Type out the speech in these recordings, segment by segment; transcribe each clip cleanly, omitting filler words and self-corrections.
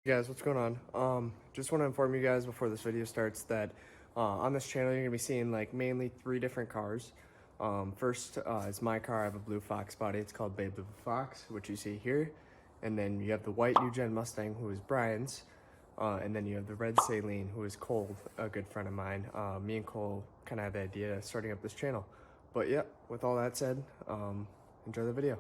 Hey guys, what's going on? Just want to inform you guys before this video starts that on this channel you're gonna be seeing like mainly 3 different cars. First is my car. I have a blue Fox body. It's called Bay Blue Fox, which you see here. And then you have the white New Gen Mustang, who is Brian's. And then you have the red Saline, who is Cole, a good friend of mine. Me and Cole kind of had the idea of starting up this channel. But yeah, with all that said, enjoy the video.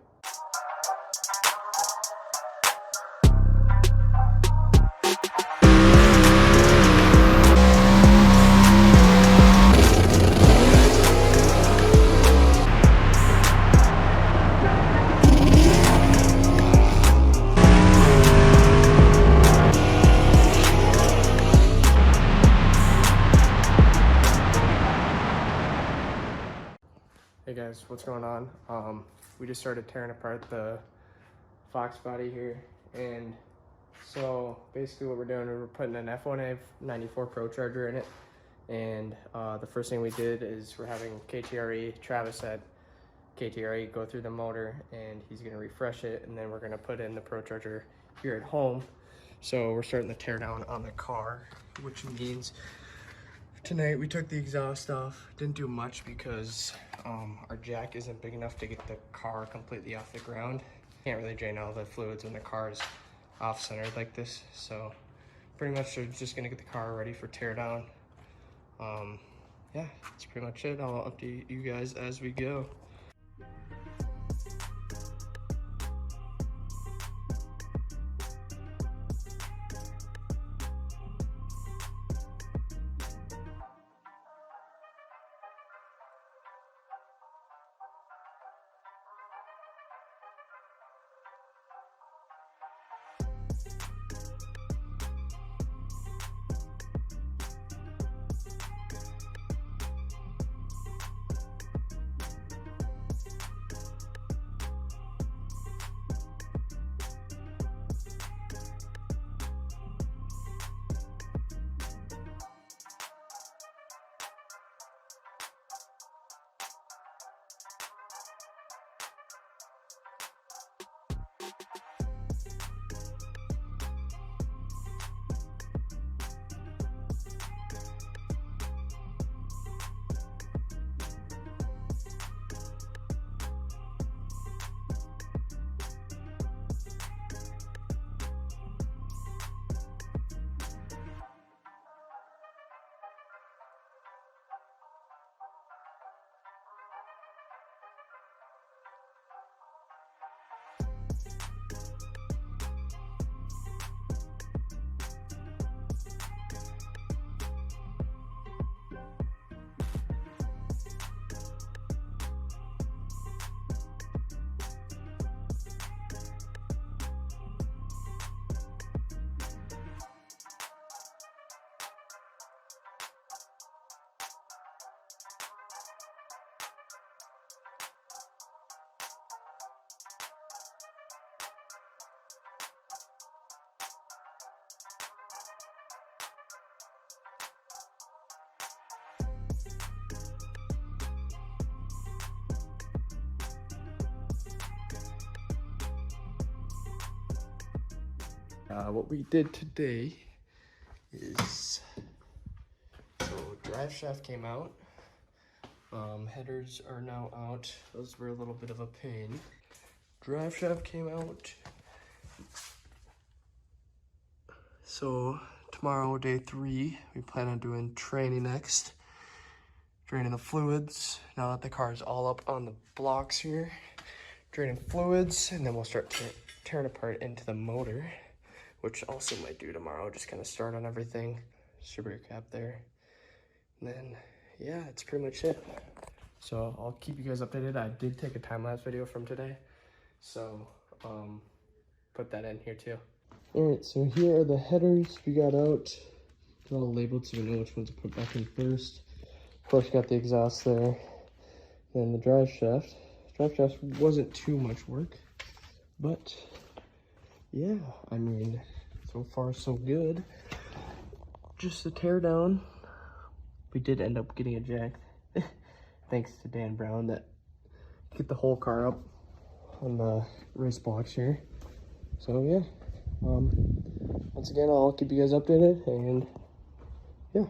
Hey guys, what's going on? We just started tearing apart the Fox body here, and so basically what we're doing, we're putting an F1A 94 Procharger in it, and the first thing we did is we're having KTRE, Travis at KTRE, go through the motor, and he's gonna refresh it, and then we're gonna put in the Procharger here at home. So we're starting the tear down on the car, which means tonight we took the exhaust off. Didn't do much because our jack isn't big enough to get the car completely off the ground. Can't really drain all the fluids when the car is off-centered like this. So pretty much we're just gonna get the car ready for teardown. Yeah, that's pretty much it. I'll update you guys as we go. What we did today is, so drive shaft came out, headers are now out. Those were a little bit of a pain. Drive shaft came out. So tomorrow, day 3, we plan on doing training next. Draining the fluids, now that the car is all up on the blocks here. Draining fluids, and then we'll start tearing apart into the motor, which also might do tomorrow, just kind of start on everything. Super cap there. And then, yeah, it's pretty much it. So I'll keep you guys updated. I did take a time-lapse video from today, so put that in here too. All right, so here are the headers we got out. They're all labeled so we know which ones to put back in first. Of course, got the exhaust there. Then the drive shaft. Drive shaft wasn't too much work, but yeah, I mean, so far so good. Just a tear down. We did end up getting a jack, thanks to Dan Brown, that get the whole car up on the race blocks here. So yeah, once again, I'll keep you guys updated, and yeah.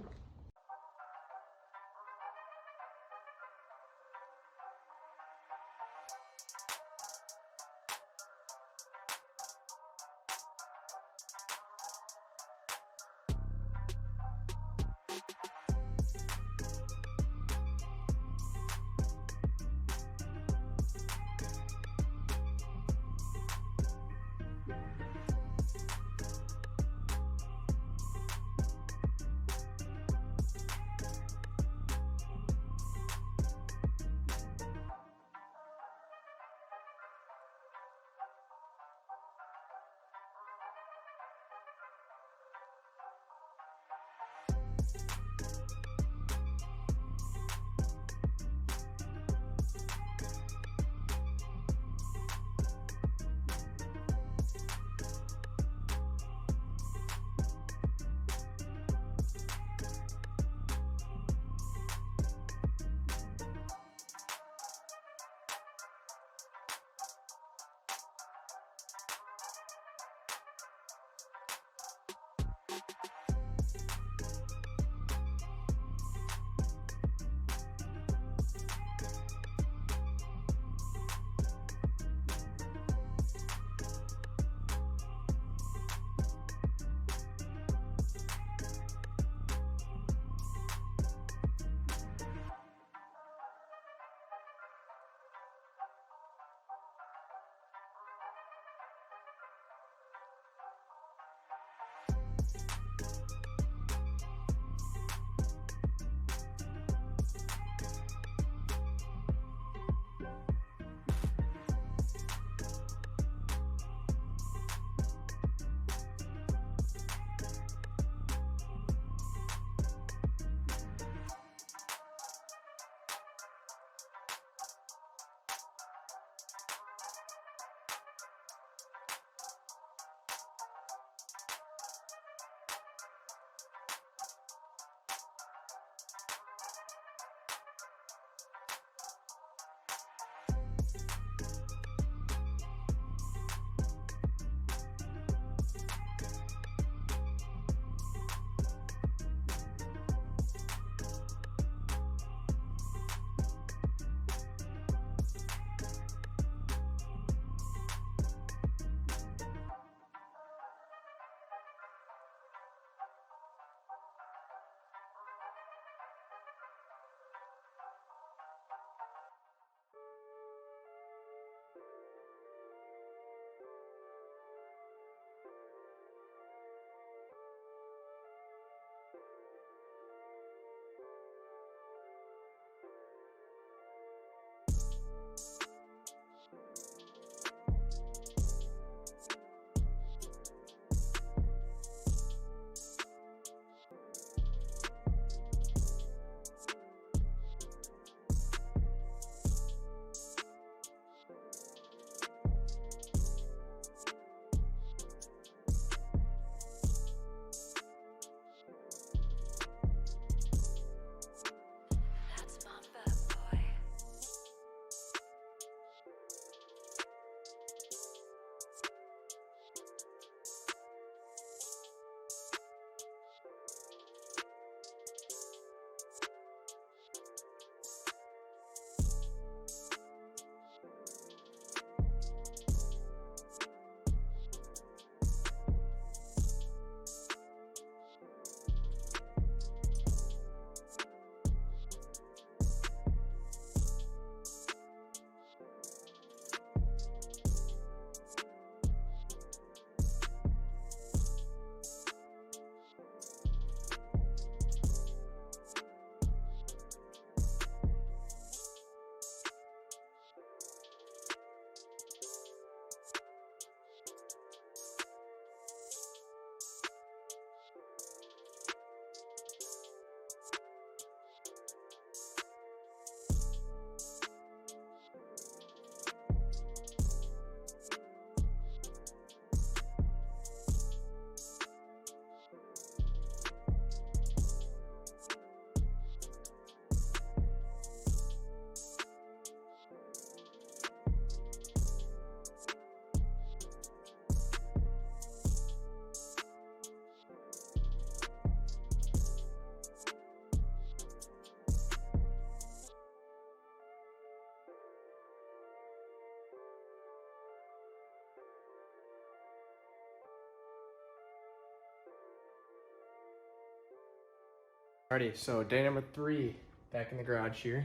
Alrighty, so day number 3, back in the garage here,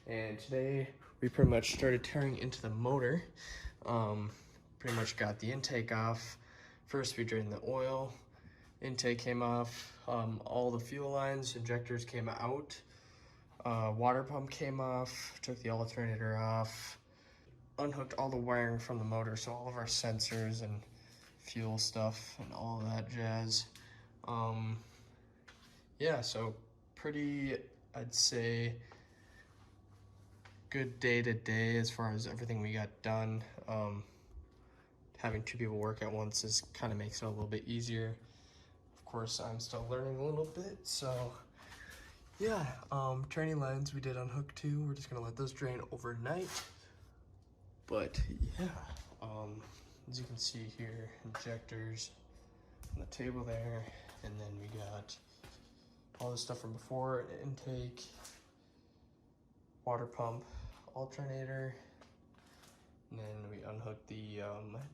and today we pretty much started tearing into the motor. Pretty much got the intake off. First we drained the oil, intake came off, all the fuel lines, injectors came out, water pump came off, took the alternator off, unhooked all the wiring from the motor, so all of our sensors and fuel stuff and all of that jazz. Yeah, so pretty, I'd say, good day to day as far as everything we got done. Having 2 people work at once is kind of makes it a little bit easier. Of course, I'm still learning a little bit, so yeah. Training lines we did unhook 2. We're just gonna let those drain overnight. But yeah, as you can see here, injectors on the table there, and then we got all the stuff from before, intake, water pump, alternator, and then we unhooked the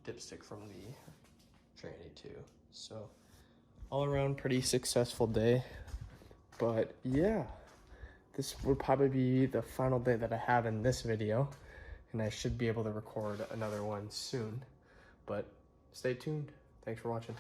dipstick from the tranny too. So all around pretty successful day. But yeah, this would probably be the final day that I have in this video, and I should be able to record another one soon. But stay tuned. Thanks for watching.